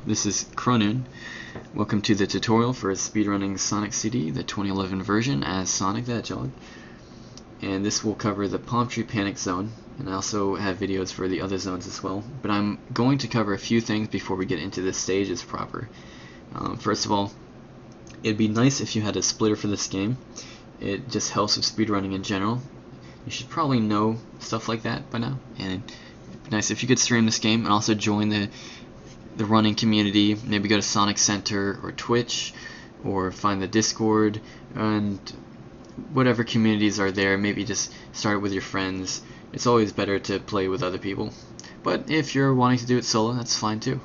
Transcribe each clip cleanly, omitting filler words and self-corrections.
this is Cronoon. Welcome to the tutorial for speedrunning Sonic CD, the 2011 version, as Sonic the Hedgehog. And this will cover the Palmtree Panic zone, and I also have videos for the other zones as well. But I'm going to cover a few things before we get into the stages proper. First of all, it'd be nice if you had a splitter for this game. It just helps with speedrunning in general. You should probably know stuff like that by now, and it'd be nice if you could stream this game and also join the running community. Maybe go to Sonic Center or Twitch, or find the Discord and whatever communities are there. Maybe just start with your friends. It's always better to play with other people, but if you're wanting to do it solo, that's fine too.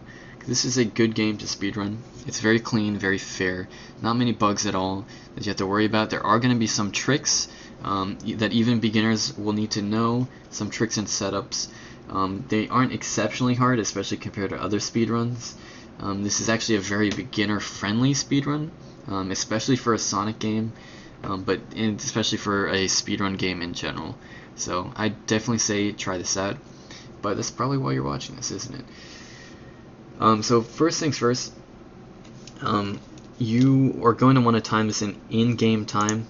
This is a good game to speedrun. It's very clean, very fair, not many bugs at all that you have to worry about. There are going to be some tricks that even beginners will need to know, some tricks and setups. They aren't exceptionally hard, especially compared to other speedruns. This is actually a very beginner-friendly speedrun, especially for a Sonic game, but especially for a speedrun game in general. So I definitely say try this out, but that's probably why you're watching this, isn't it? So first things first, you are going to want to time this in-game time,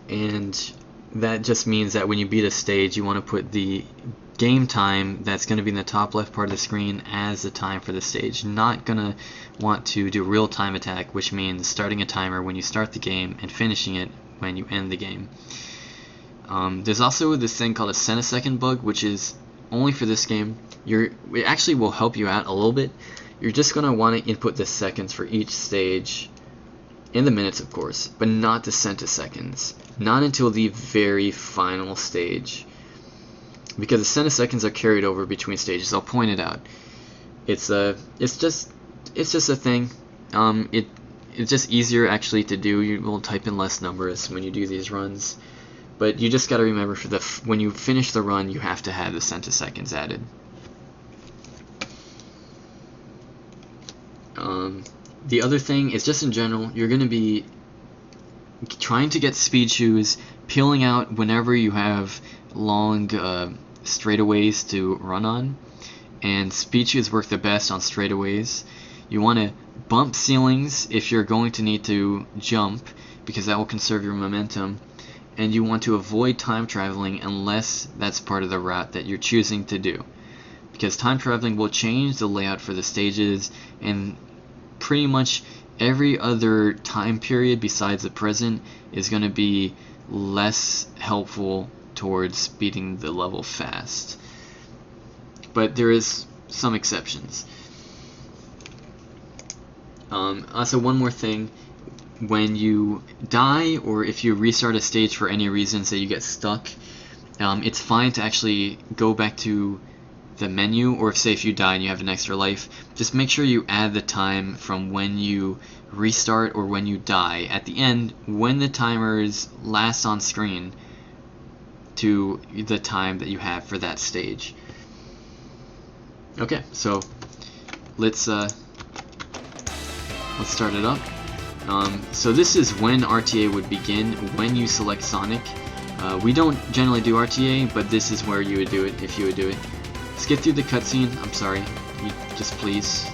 and that just means that when you beat a stage, you want to put the game time that's going to be in the top left part of the screen as the time for the stage. Not going to want to do real time attack, which means starting a timer when you start the game and finishing it when you end the game. There's also this thing called a centisecond bug, which is only for this game. It actually will help you out a little bit. You're just going to want to input the seconds for each stage, and the minutes of course, but not the centiseconds. Not until the very final stage, because the centiseconds are carried over between stages. I'll point it out. It's just a thing. It's just easier actually to do. You will type in less numbers when you do these runs, but you just got to remember when you finish the run, you have to have the centiseconds added. The other thing is just in general, you're going to be trying to get speed shoes, peeling out whenever you have long straightaways to run on, and speed shoes work the best on straightaways. You want to bump ceilings if you're going to need to jump, because that will conserve your momentum, and you want to avoid time traveling unless that's part of the route that you're choosing to do, because time traveling will change the layout for the stages, and pretty much every other time period besides the present is going to be less helpful towards beating the level fast. But there is some exceptions. Also, one more thing: when you die, or if you restart a stage for any reason, say you get stuck, it's fine to actually go back to the menu, or if you die and you have an extra life, just make sure you add the time from when you restart or when you die at the end, when the timer is last on screen, to the time that you have for that stage. Okay, so let's start it up. So this is when RTA would begin when you select Sonic. We don't generally do RTA, but this is where you would do it if you would do it. Skip through the cutscene. I'm sorry. Just please.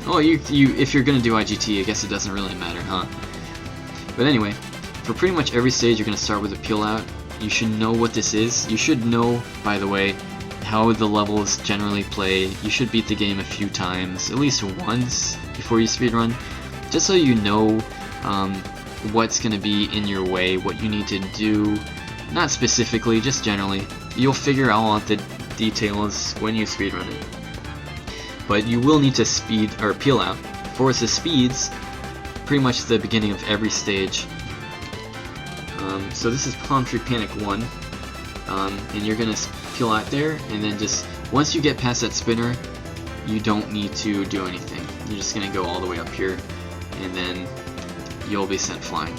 If you're gonna do IGT, I guess it doesn't really matter, huh? But anyway, for pretty much every stage, you're gonna start with a peel out. You should know what this is. You should know, by the way, how the levels generally play. You should beat the game a few times, at least once, before you speedrun, just so you know what's gonna be in your way, what you need to do. Not specifically, just generally. You'll figure out the details when you speedrun it. But you will need to speed or peel out. For the speeds, pretty much the beginning of every stage. So this is Palmtree Panic 1, and you're gonna peel out there, and then just once you get past that spinner, you don't need to do anything. You're just gonna go all the way up here, and then you'll be sent flying.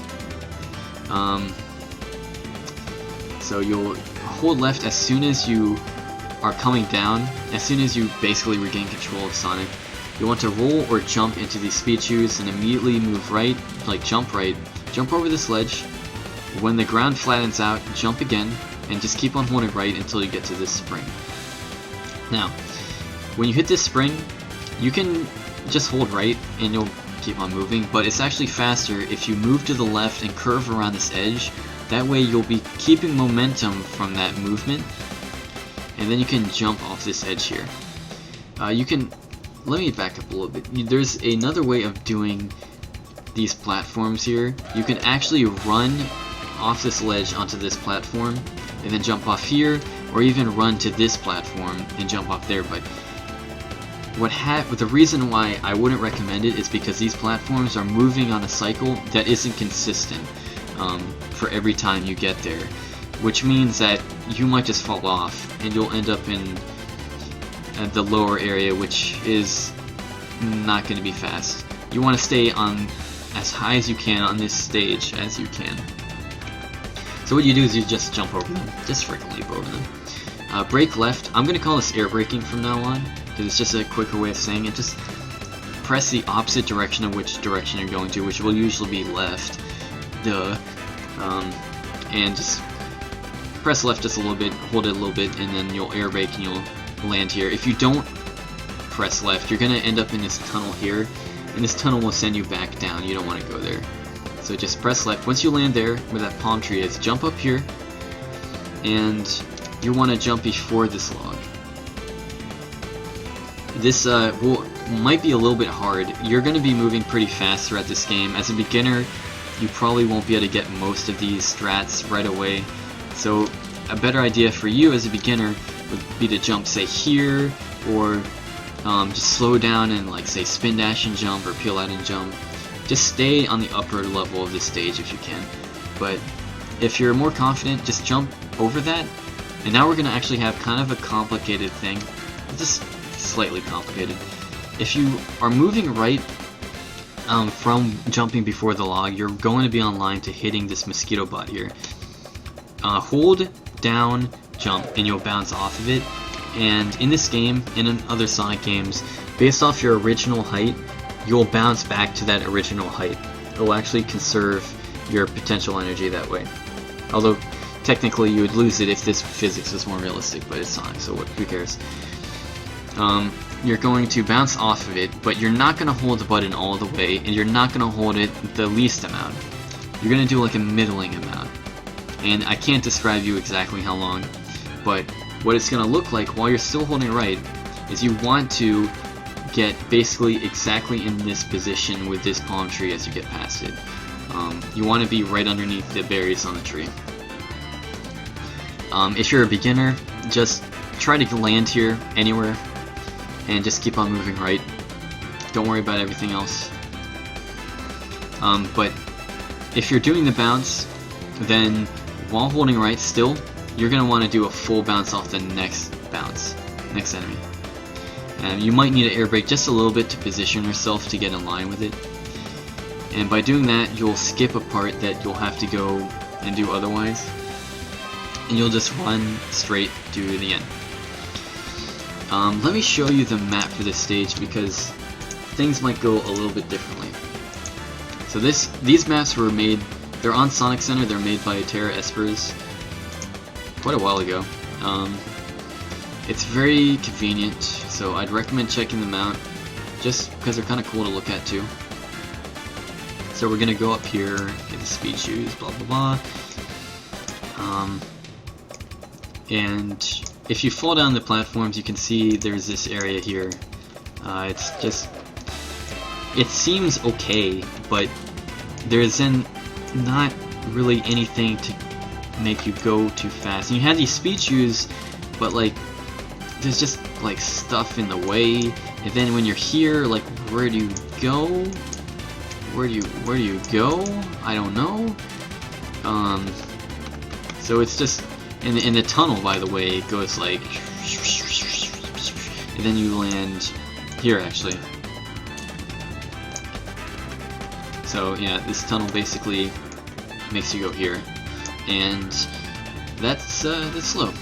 So you'll hold left as soon as you are coming down, as soon as you basically regain control of Sonic. You want to roll or jump into these speed shoes and immediately move right, like jump right, jump over this ledge. When the ground flattens out, jump again, and just keep on holding right until you get to this spring. Now, when you hit this spring, You can just hold right and you'll keep on moving, but it's actually faster if you move to the left and curve around this edge. That way you'll be keeping momentum from that movement, and then you can jump off this edge here. Let me back up a little bit. There's another way of doing these platforms here. You can actually run off this ledge onto this platform and then jump off here, or even run to this platform and jump off there. But the reason why I wouldn't recommend it is because these platforms are moving on a cycle that isn't consistent for every time you get there, which means that you might just fall off and you'll end up in the lower area, which is not going to be fast. You want to stay on as high as you can on this stage as you can. So what you do is you just jump over them, just freaking leap over them. Brake left. I'm going to call this air braking from now on, because it's just a quicker way of saying it. Just press the opposite direction of which direction you're going to, which will usually be left. And just press left just a little bit, hold it a little bit, and then you'll air brake and you'll land here. If you don't press left, you're going to end up in this tunnel here, and this tunnel will send you back down. You don't want to go there. So just press left. Once you land there, where that palm tree is, jump up here, and you want to jump before this log. This might be a little bit hard. You're going to be moving pretty fast throughout this game. As a beginner, you probably won't be able to get most of these strats right away. So a better idea for you as a beginner would be to jump, say, here, or just slow down and, like, say, spin dash and jump, or peel out and jump. Just stay on the upper level of this stage if you can. But if you're more confident, just jump over that. And now we're going to actually have kind of a complicated thing. Just slightly complicated. If you are moving right from jumping before the log, you're going to be on line to hitting this mosquito bot here. Hold down, jump, and you'll bounce off of it. And in this game, and in other Sonic games, based off your original height, you'll bounce back to that original height. It will actually conserve your potential energy that way. Although, technically you would lose it if this physics was more realistic, but it's Sonic, so who cares? You're going to bounce off of it, but you're not going to hold the button all the way, and you're not going to hold it the least amount. You're going to do like a middling amount. And I can't describe you exactly how long, but what it's going to look like while you're still holding right is you want to get basically exactly in this position with this palm tree as you get past it. You want to be right underneath the berries on the tree. If you're a beginner, just try to land here anywhere and just keep on moving right. Don't worry about everything else. But if you're doing the bounce, then while holding right still, you're going to want to do a full bounce off the next enemy. And you might need to air brake just a little bit to position yourself to get in line with it. And by doing that, you'll skip a part that you'll have to go and do otherwise. And you'll just run straight to the end. Let me show you the map for this stage because things might go a little bit differently. So these maps were made, they're on Sonic Center, they're made by Terra Espers quite a while ago. It's very convenient, so I'd recommend checking them out just because they're kind of cool to look at too. So we're going to go up here, get the speed shoes, blah blah blah. And if you fall down the platforms, you can see there's this area here. It seems okay, but there's not really anything to make you go too fast. And you have these speed shoes, but like there's just like stuff in the way. And then when you're here, like where do you go? Where do you go? I don't know. So it's just in the tunnel, by the way, it goes like, and then you land here actually. So yeah, this tunnel basically makes you go here, and that's slow.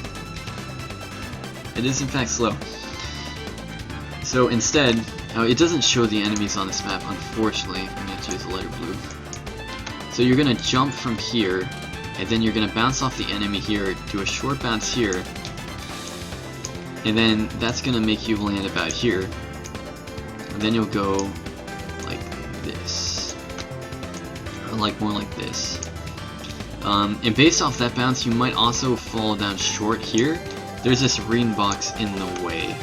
It is in fact slow. So instead, it doesn't show the enemies on this map, unfortunately. I'm going to choose the letter blue. So you're going to jump from here, and then you're going to bounce off the enemy here, do a short bounce here, and then that's going to make you land about here. and then you'll go like this, or like more like this. And based off that bounce, you might also fall down short here. There's this green box in the way.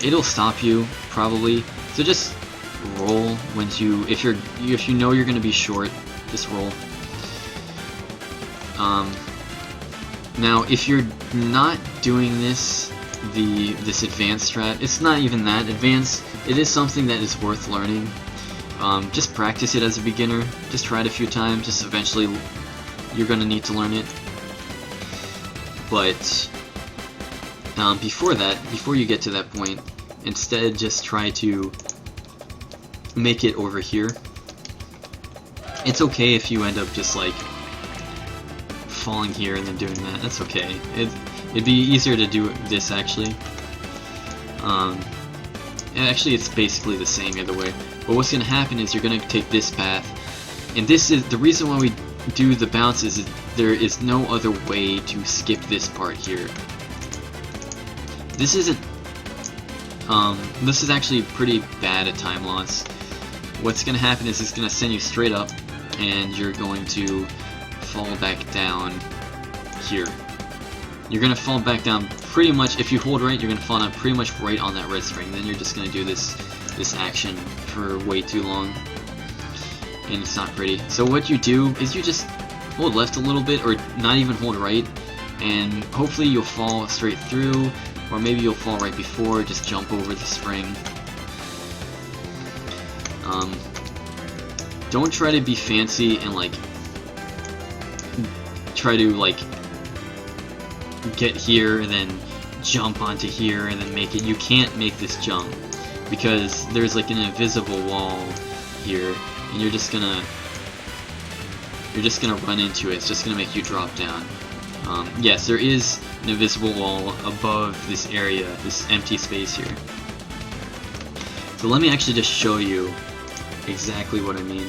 It'll stop you probably. So just roll once you, if you know you're gonna be short, just roll. Now, if you're not doing this advanced strat, it's not even that advanced. It is something that is worth learning. Just practice it as a beginner. Just try it a few times. Just eventually, you're gonna need to learn it. But before that, before you get to that point, instead just try to make it over here. It's okay if you end up just like falling here and then doing that. That's okay. It'd be easier to do this actually. And actually, it's basically the same either way. But what's going to happen is you're going to take this path, and this is the reason why we do the bounces. Is there is no other way to skip this part here. This isn't. This is actually pretty bad at time loss. What's going to happen is it's going to send you straight up, and you're going to fall back down here. You're going to fall back down pretty much, if you hold right, you're going to fall down pretty much right on that red string. Then you're just going to do this action for way too long, and it's not pretty. So what you do is you just hold left a little bit, or not even hold right, and hopefully you'll fall straight through, or maybe you'll fall right before, just jump over the spring. Don't try to be fancy and like try to like get here and then jump onto here and then make it. You can't make this jump because there's like an invisible wall here, and you're just gonna run into it. It's just gonna make you drop down. Yes, there is an invisible wall above this area, this empty space here. So let me actually just show you exactly what I mean.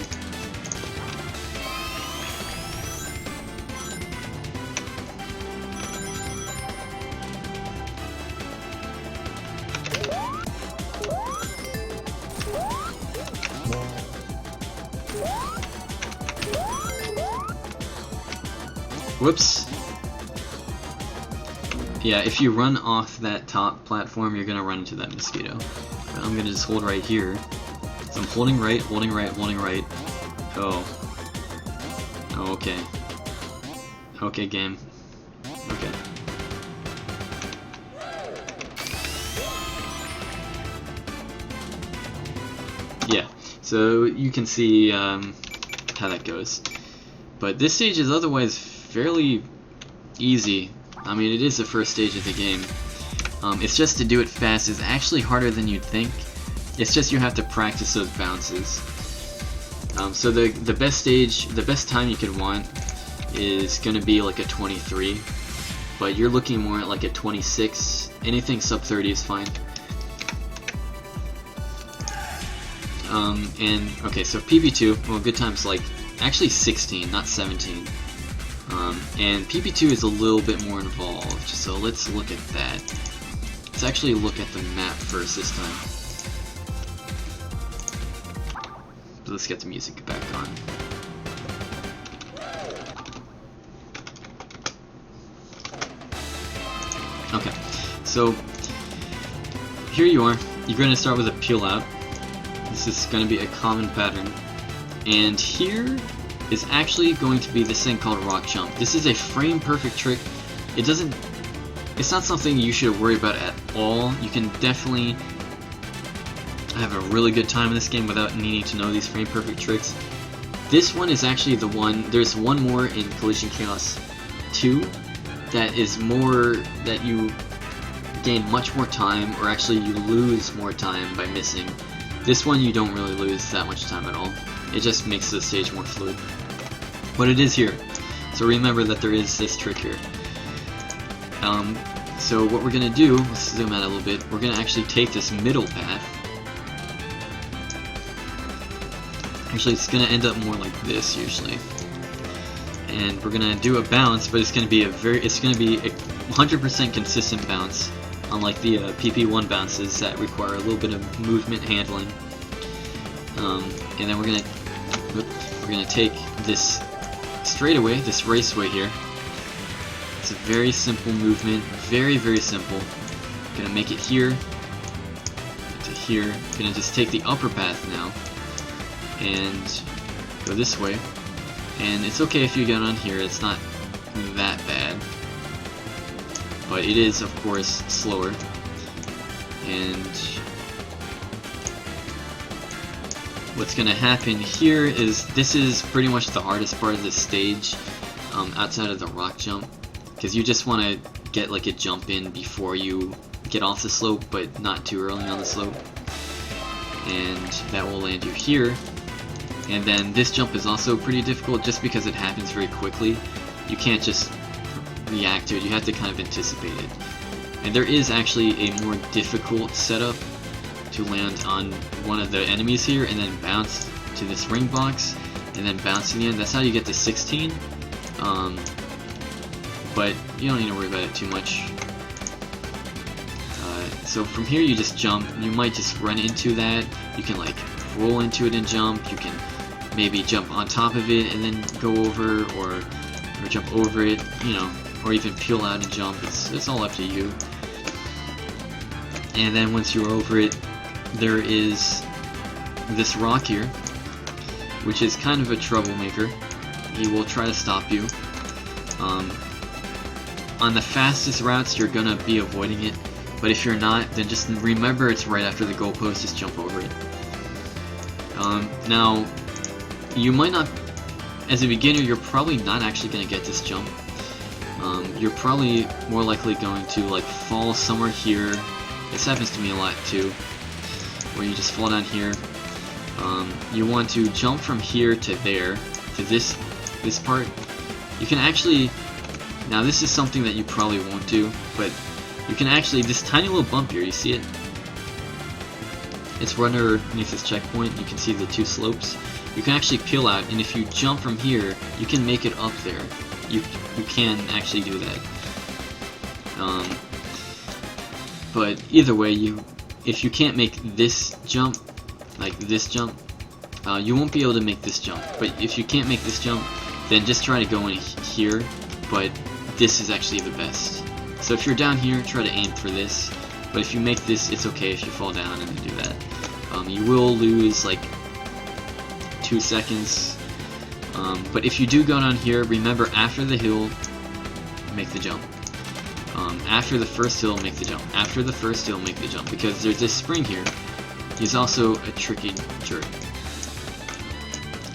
Whoops. Yeah, if you run off that top platform, you're gonna run into that mosquito. I'm gonna just hold right here. So I'm holding right, holding right, holding right. Oh. Oh, okay. Okay, game. Okay. Yeah, so you can see how that goes. But this stage is otherwise fairly easy. I mean, it is the first stage of the game. It's just to do it fast is actually harder than you'd think. It's just you have to practice those bounces. So the best stage, the best time you could want is going to be like a 23, but you're looking more at like a 26. Anything sub 30 is fine. And okay, so PB2, well, good time's like actually 16, not 17. And PB2 is a little bit more involved, so let's look at that. Let's actually look at the map first this time. So let's get the music back on. Okay, so here you are. You're going to start with a peel out. This is going to be a common pattern. And here is actually going to be this thing called rock jump. This is a frame perfect trick. It's not something you should worry about at all. You can definitely have a really good time in this game without needing to know these frame perfect tricks. This one is actually the one, there's one more in Collision Chaos 2 that is more, that you gain much more time, or actually you lose more time by missing. This one you don't really lose that much time at all. It just makes the stage more fluid. But it is here. So remember that there is this trick here. So what we're going to do, let's zoom out a little bit, we're going to actually take this middle path. Actually, it's going to end up more like this usually. And we're going to do a bounce, but it's going to be a 100% consistent bounce. unlike the PP1 bounces that require a little bit of movement handling. And then we're gonna take this straightaway, this raceway here. It's a very simple movement, very, very simple. Gonna make it here to here. Gonna just take the upper path now and go this way. And it's okay if you get on here, it's not that bad. But it is, of course, slower. And what's gonna happen here is this is pretty much the hardest part of this stage, outside of the rock jump, because you just want to get like a jump in before you get off the slope, but not too early on the slope, and that will land you here. And then this jump is also pretty difficult just because it happens very quickly. You can't just react to it, you have to kind of anticipate it. And there is actually a more difficult setup to land on one of the enemies here and then bounce to this ring box and then bounce to the end. That's how you get to 16. But you don't need to worry about it too much. So from here you just jump. You might just run into that. You can like roll into it and jump. You can maybe jump on top of it and then go over, or jump over it, you know, or even peel out and jump. It's all up to you. And then once you're over it, there is this rock here, which is kind of a troublemaker. He will try to stop you. On the fastest routes, you're gonna be avoiding it, but if you're not, then just remember it's right after the goalpost, just jump over it. Now, you might not, as a beginner, you're probably not actually gonna get this jump. You're probably more likely going to like fall somewhere here. This happens to me a lot too, where you just fall down here. You want to jump from here to there, to this part. You can actually, now this is something that you probably won't do, but you can actually, this tiny little bump here, you see it? It's right underneath this checkpoint. You can see the two slopes. You can actually peel out, and if you jump from here, you can make it up there. You can actually do that. But either way, if you can't make this jump, like this jump, you won't be able to make this jump. But if you can't make this jump, then just try to go in here, but this is actually the best. So if you're down here, try to aim for this, but if you make this, it's okay if you fall down and then do that. You will lose like 2 seconds, but if you do go down here, remember after the hill, make the jump. After the first hill, make the jump. After the first hill, make the jump, because there's this spring here. He's also a tricky jerk.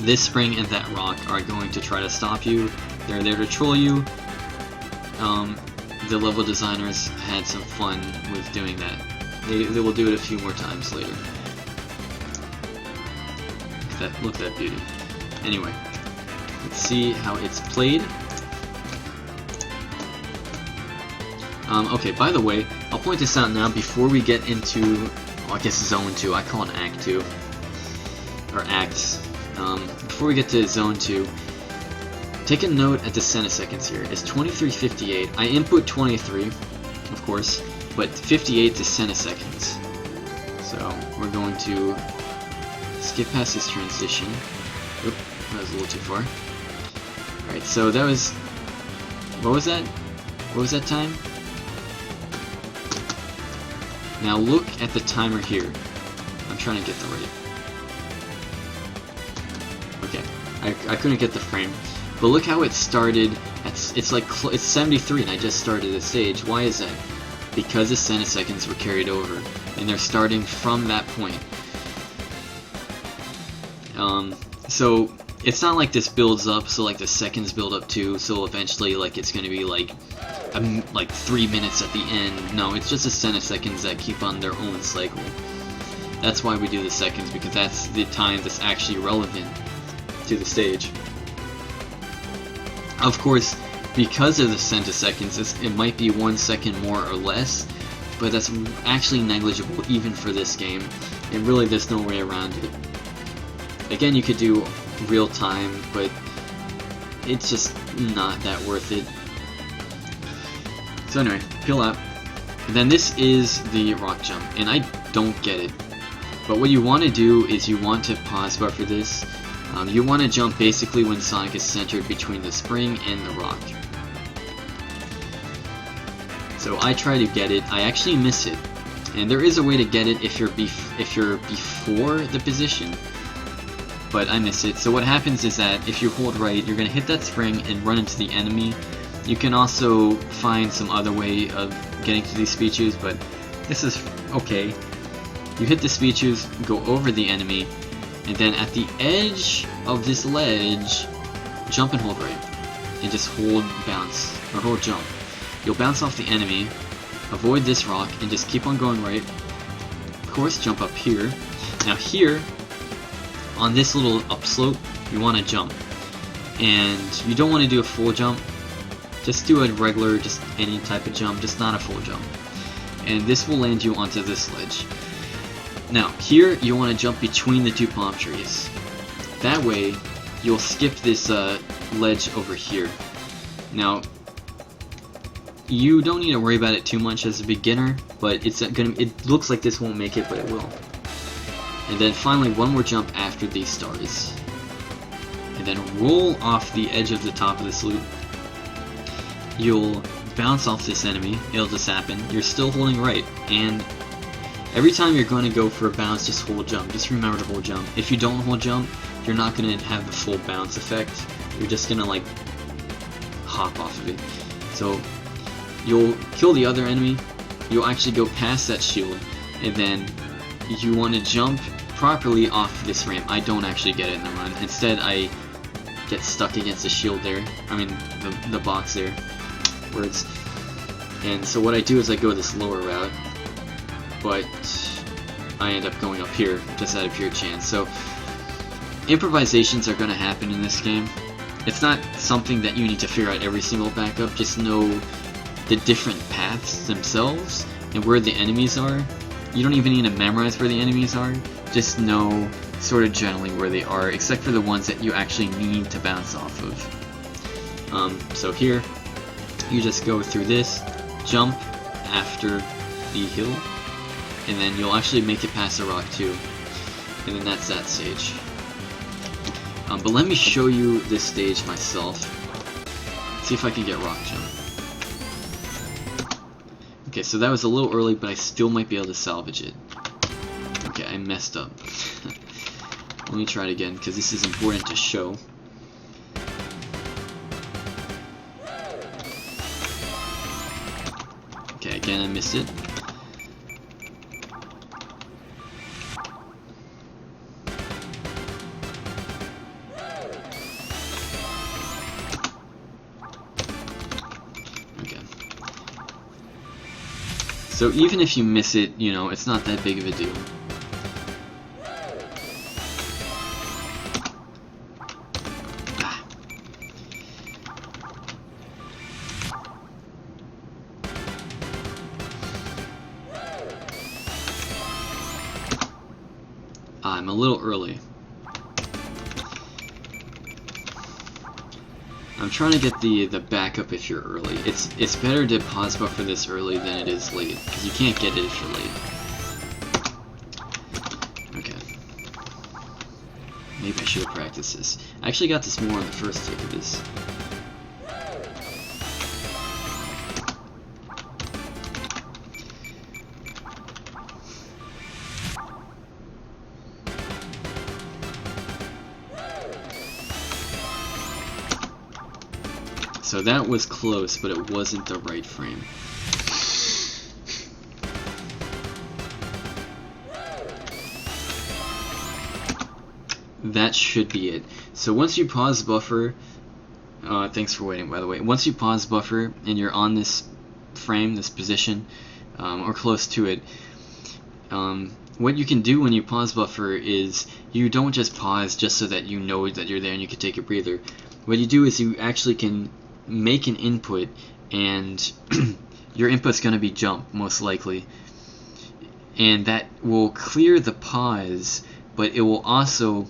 This spring and that rock are going to try to stop you. They're there to troll you. The level designers had some fun with doing that. They will do it a few more times later. Look at that beauty. Anyway, let's see how it's played. Okay, by the way, I'll point this out now before we get into, well, I guess Zone 2. I call it Act 2. Or Acts. Before we get to Zone 2, take a note at the centiseconds here. It's 23:58. I input 23, of course, but 58 to centiseconds. So we're going to skip past this transition. Oop, that was a little too far. Alright, so that was, what was that? What was that time? Now look at the timer here. I'm trying to get the right. Okay, I couldn't get the frame. But look how it started. It's like it's 73, and I just started the stage. Why is that? Because the centiseconds were carried over, and they're starting from that point. So it's not like this builds up, so like the seconds build up too, so eventually like it's gonna be like 3 minutes at the end. No, it's just the centiseconds that keep on their own cycle. That's why we do the seconds, because that's the time that's actually relevant to the stage. Of course, because of the centiseconds, it might be 1 second more or less, but that's actually negligible even for this game, and really there's no way around it. Again, you could do real time, but it's just not that worth it. So anyway, peel out. And then this is the rock jump, and I don't get it. But what you want to do is you want to pause buffer this. You want to jump basically when Sonic is centered between the spring and the rock. So I try to get it. I actually miss it, and there is a way to get it if you're before the position, but I miss it. So what happens is that if you hold right, you're gonna hit that spring and run into the enemy. You can also find some other way of getting to these speed shoes, but this is okay. You hit the speed shoes, go over the enemy, and then at the edge of this ledge, jump and hold right, and just hold bounce or hold jump. You'll bounce off the enemy, avoid this rock, and just keep on going right. Of course, jump up here. Now here, on this little upslope, you want to jump. And you don't want to do a full jump. Just do a regular, just any type of jump, just not a full jump. And this will land you onto this ledge. Now, here, you want to jump between the two palm trees. That way, you'll skip this ledge over here. Now, you don't need to worry about it too much as a beginner, but it looks like this won't make it, but it will. And then finally, one more jump after these stars. And then roll off the edge of the top of this loop. You'll bounce off this enemy, it'll just happen. You're still holding right, and every time you're going to go for a bounce, just hold jump. Just remember to hold jump. If you don't hold jump, you're not going to have the full bounce effect. You're just going to like hop off of it. So you'll kill the other enemy, you'll actually go past that shield, and then you want to jump properly off this ramp. I don't actually get it in the run. Instead, I get stuck against the shield there. I mean, the box there. Words. And so what I do is I go this lower route, but I end up going up here, just out of pure chance. So improvisations are going to happen in this game. It's not something that you need to figure out every single backup, just know the different paths themselves and where the enemies are. You don't even need to memorize where the enemies are, just know sort of generally where they are, except for the ones that you actually need to bounce off of. So here, you just go through this, jump after the hill, and then you'll actually make it past the rock too, and then that's that stage. But let me show you this stage myself, see if I can get rock jump. Okay, so that was a little early, but I still might be able to salvage it. Okay, I messed up. Let me try it again, because this is important to show. Okay, again I missed it. Okay. So even if you miss it, you know, it's not that big of a deal. I'm a little early. I'm trying to get the backup if you're early. It's better to pause buffer this early than it is late, because you can't get it if you're late. Okay. Maybe I should have practiced this. I actually got this more on the first take of this. So that was close, but it wasn't the right frame. That should be it. So once you pause buffer, thanks for waiting by the way, once you pause buffer and you're on this frame, this position, or close to it, what you can do when you pause buffer is you don't just pause just so that you know that you're there and you can take a breather. What you do is you actually can make an input, and your input's going to be jump, most likely, and that will clear the pause, but it will also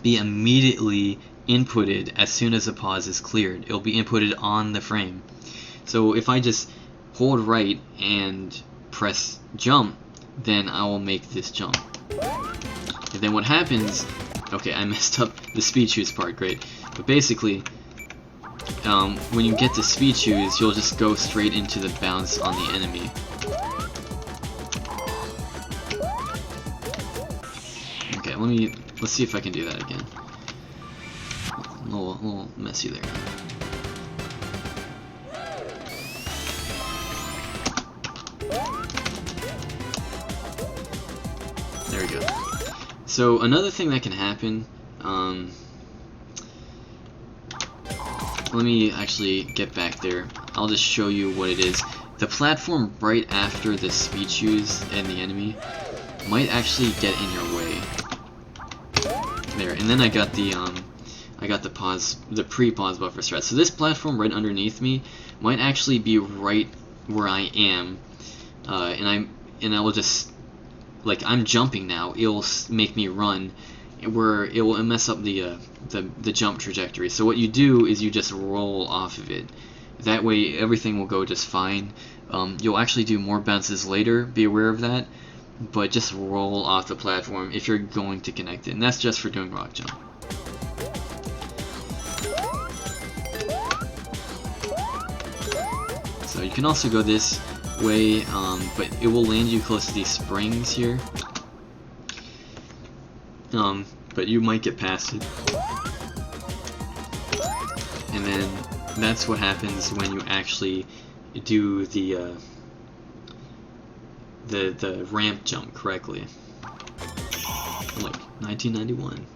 be immediately inputted as soon as the pause is cleared. It'll be inputted on the frame. So if I just hold right and press jump, then I will make this jump. And then what happens, okay, I messed up the speed shoes part, great. But basically, when you get to speed shoes, you'll just go straight into the bounce on the enemy. Okay, let's see if I can do that again. A little messy there. There we go. So another thing that can happen, let me actually get back there. I'll just show you what it is. The platform right after the speed shoes and the enemy might actually get in your way. There, and then I got the pre-pause buffer strat. So this platform right underneath me might actually be right where I am, and I will just, like, I'm jumping now. It'll make me run, where it will mess up the jump trajectory. So what you do is you just roll off of it. That way everything will go just fine. You'll actually do more bounces later. Be aware of that. But just roll off the platform if you're going to connect it, and that's just for doing rock jump. So you can also go this way, but it will land you close to these springs here. But you might get past it. And then that's what happens when you actually do the ramp jump correctly. Look, 1991.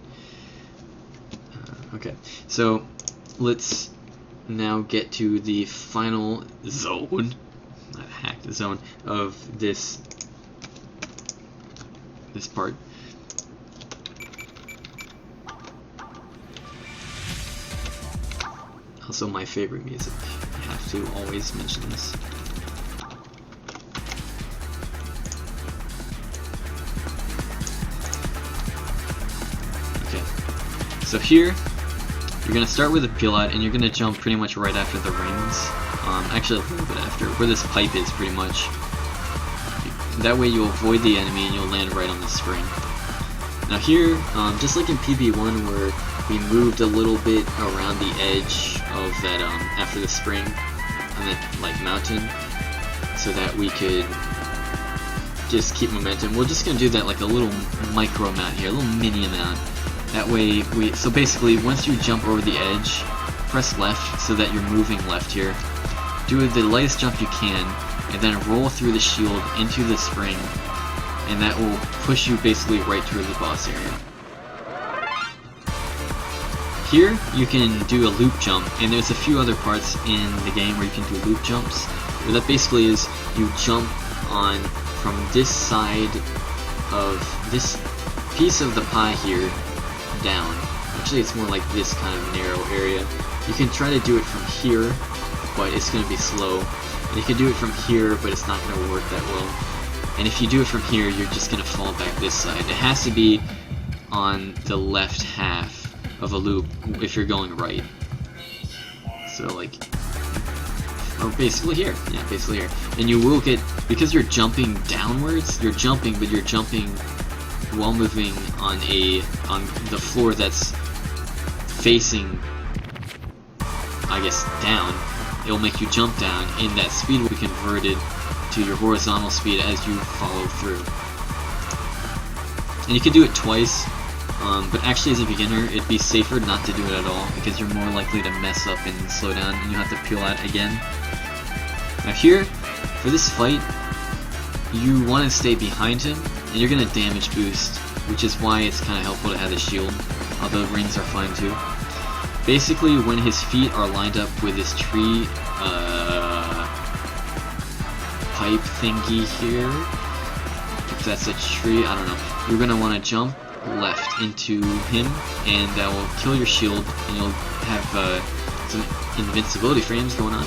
Okay, so let's now get to the final zone, not hacked zone, of this part. Also my favorite music. I have to always mention this. So here, you're going to start with a peel out, and you're going to jump pretty much right after the rings. Actually, a little bit after, where this pipe is, pretty much. That way you'll avoid the enemy, and you'll land right on the spring. Now here, just like in PB1, where we moved a little bit around the edge of that, after the spring, on that, like, mountain, so that we could just keep momentum. We're just going to do that like a little micro amount here, a little mini amount. That way, so basically, once you jump over the edge, press left so that you're moving left here. Do the lightest jump you can, and then roll through the shield into the spring, and that will push you basically right through the boss area. Here, you can do a loop jump, and there's a few other parts in the game where you can do loop jumps. Where that basically is, you jump on from this side of this piece of the pie here, down. Actually, it's more like this kind of narrow area. You can try to do it from here, but it's going to be slow. And you can do it from here, but it's not going to work that well. And if you do it from here, you're just going to fall back this side. It has to be on the left half of a loop if you're going right. So, like, or basically here. Yeah, basically here. And you will get, because you're jumping downwards, you're jumping, but you're jumping while moving on the floor that's facing, I guess, down. It'll make you jump down, and that speed will be converted to your horizontal speed as you follow through. And you can do it twice, but actually as a beginner it'd be safer not to do it at all, because you're more likely to mess up and slow down, and you have to peel out again. Now here, for this fight, you want to stay behind him, and you're going to damage boost, which is why it's kind of helpful to have the shield, although rings are fine too. Basically, when his feet are lined up with this tree pipe thingy here, if that's a tree, I don't know, you're going to want to jump left into him, and that will kill your shield, and you'll have some invincibility frames going on.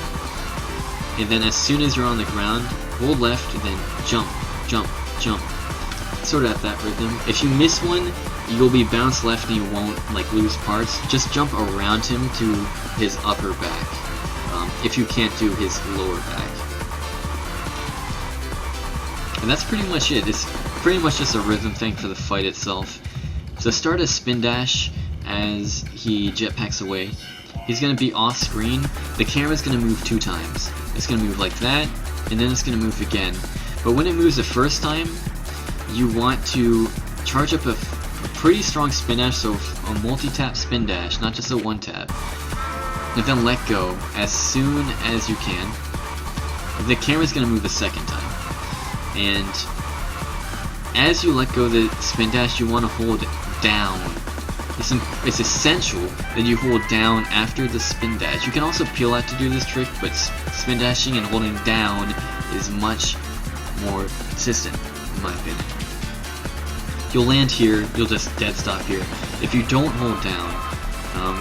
And then as soon as you're on the ground, hold left, and then jump, jump, jump. Sort of at that rhythm. If you miss one, you'll be bounced left and you won't like lose parts. Just jump around him to his upper back, if you can't do his lower back. And that's pretty much it. It's pretty much just a rhythm thing for the fight itself. So start a spin dash as he jetpacks away. He's going to be off screen. The camera's going to move 2 times. It's going to move like that, and then it's going to move again. But when it moves the first time, you want to charge up a pretty strong spin dash, so a multi-tap spin dash, not just a one-tap. And then let go as soon as you can. The camera's going to move the second time. And as you let go the spin dash, you want to hold down. It's essential that you hold down after the spin dash. You can also peel out to do this trick, but spin dashing and holding down is much more consistent, in my opinion. You'll land here, you'll just dead stop here. If you don't hold down,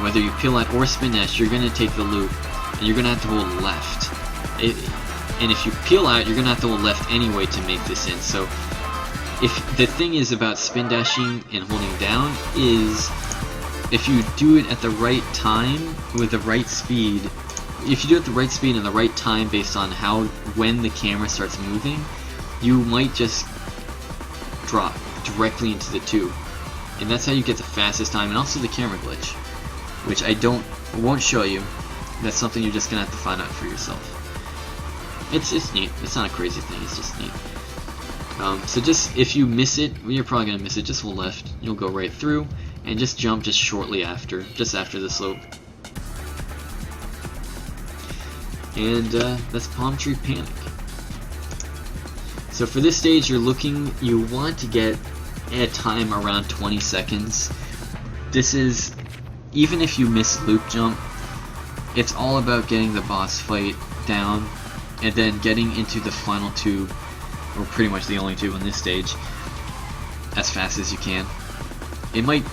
whether you peel out or spin dash, you're going to take the loop, and you're going to have to hold left. And if you peel out, you're going to have to hold left anyway to make this in. So if the thing is about spin dashing and holding down is if you do it at the right time with the right speed, if you do it at the right speed and the right time based on when the camera starts moving, you might just drop directly into the tube. And that's how you get the fastest time, and also the camera glitch, which I won't show you. That's something you're just going to have to find out for yourself. It's neat. It's not a crazy thing, it's just neat. So just, if you miss it, you're probably going to miss it, just hold left, you'll go right through, and just jump just shortly after, just after the slope. And that's Palmtree Panic. So for this stage, you want to get a time around 20 seconds. This is, even if you miss loop jump, it's all about getting the boss fight down, and then getting into the final tube, or pretty much the only tube on this stage, as fast as you can. It might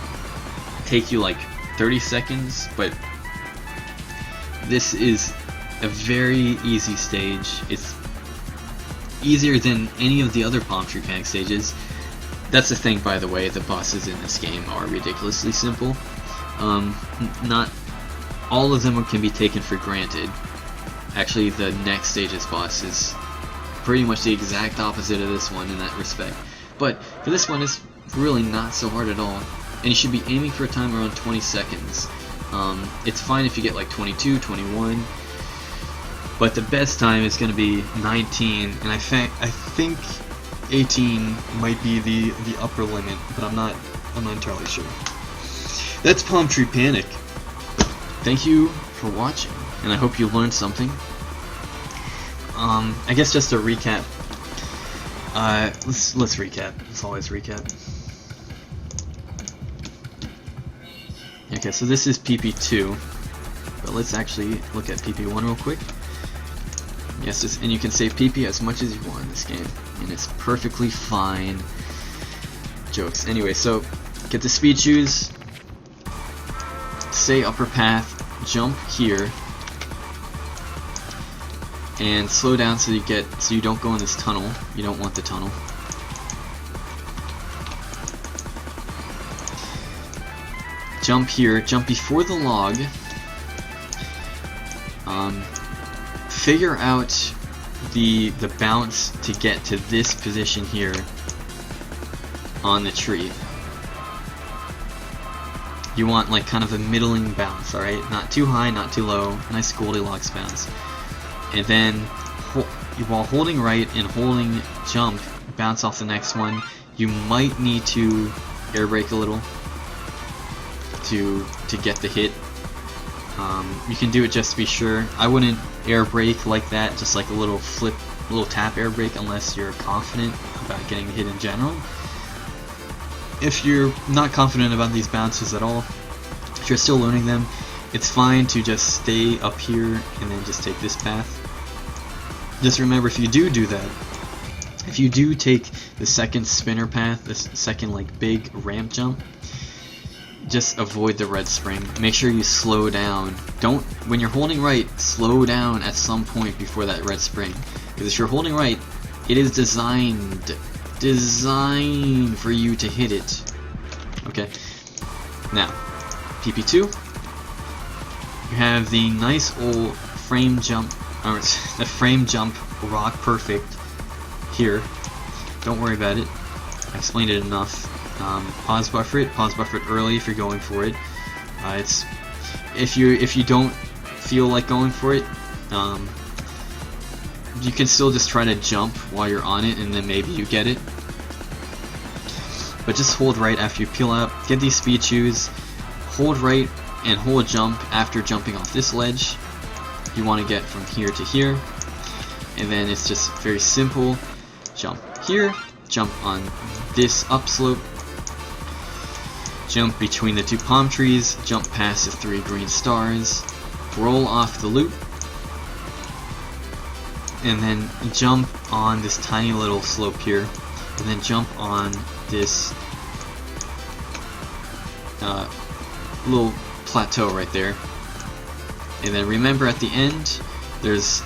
take you like 30 seconds, but this is a very easy stage. It's easier than any of the other Palmtree Panic stages. That's the thing, by the way, the bosses in this game are ridiculously simple. Not all of them can be taken for granted. Actually, the next stage's boss is pretty much the exact opposite of this one in that respect. But for this one, it's really not so hard at all. And you should be aiming for a time around 20 seconds. It's fine if you get like 22, 21. But the best time is going to be 19. And I think 18 might be the upper limit, but I'm not entirely sure. That's Palmtree Panic. Thank you for watching, and I hope you learned something. I guess just to recap. Let's recap. Let's always recap. Okay, so this is PP2, but let's actually look at PP1 real quick. Yes, and you can save PP as much as you want in this game, and it's perfectly fine. Jokes. Anyway, so get the speed shoes. Say upper path. Jump here. And slow down so you don't go in this tunnel. You don't want the tunnel. Jump here. Jump before the log. Figure out the bounce to get to this position here on the tree. You want like kind of a middling bounce, alright? Not too high, not too low. Nice Goldilocks bounce. And then, while holding right and holding jump, bounce off the next one. You might need to air brake a little to get the hit. You can do it just to be sure. I wouldn't air brake like that, just like a little flip, little tap air brake, unless you're confident about getting the hit in general. If you're not confident about these bounces at all, if you're still learning them, it's fine to just stay up here and then just take this path. Just remember, if you do that, if you do take the second spinner path, this second like big ramp jump, just avoid the red spring. Make sure you slow down. When you're holding right, slow down at some point before that red spring. Because if you're holding right, it is designed for you to hit it. Okay. Now, PP2. You have the nice old frame jump, or the frame jump rock perfect here. don't worry about it. I explained it enough. Pause buffer it early if you're going for it. It's if you don't feel like going for it, you can still just try to jump while you're on it, and then maybe you get it. But just hold right after you peel out. Get these speed shoes. Hold right and hold jump after jumping off this ledge. You want to get from here to here, and then it's just very simple. Jump here, jump on this upslope, jump between the two palm trees, jump past the 3 green stars, roll off the loop, and then jump on this tiny little slope here, and then jump on this little plateau right there. And then remember, at the end there's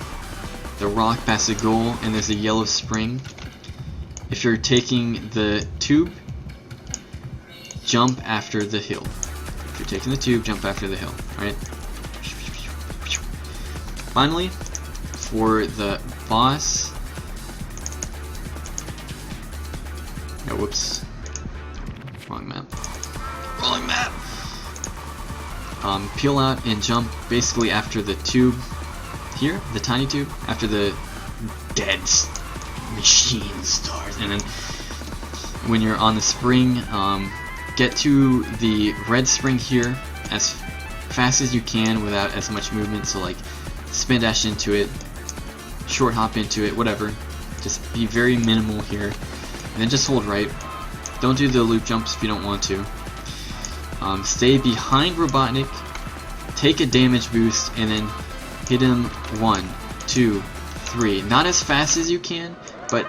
the rock past the goal, and there's a yellow spring. If you're taking the tube, jump after the hill. If you're taking the tube, jump after the hill. Alright? Finally, for the boss... No, whoops. Wrong map. Wrong map! Peel out and jump basically after the tube here, the tiny tube, after the dead machine stars, and then when you're on the spring, get to the red spring here as fast as you can without as much movement. So like spin dash into it, short hop into it, whatever. Just be very minimal here, and then just hold right. Don't do the loop jumps if you don't want to. Stay behind Robotnik, take a damage boost, and then hit him 1, 2, 3. Not as fast as you can, but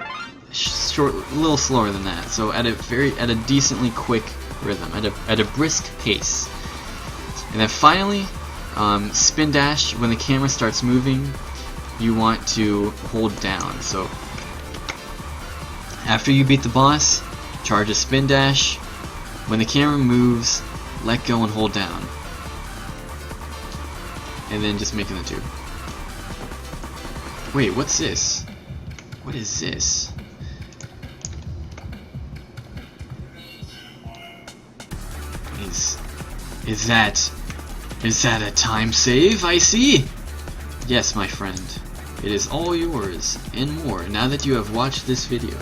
short, a little slower than that. So at a decently quick rhythm, at a brisk pace. And then finally, spin dash. When the camera starts moving, you want to hold down. So after you beat the boss, charge a spin dash. When the camera moves, let go and hold down. And then just making the tube. Wait, what's this? What is this? Is that a time save? I see! Yes, my friend. It is all yours, and more, now that you have watched this video.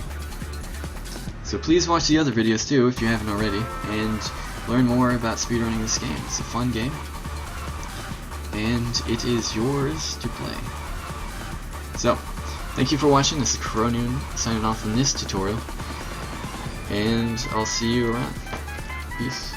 So please watch the other videos too, if you haven't already, and learn more about speedrunning this game. It's a fun game, and it is yours to play. So, thank you for watching. This is Cronoon signing off in this tutorial, and I'll see you around. Peace.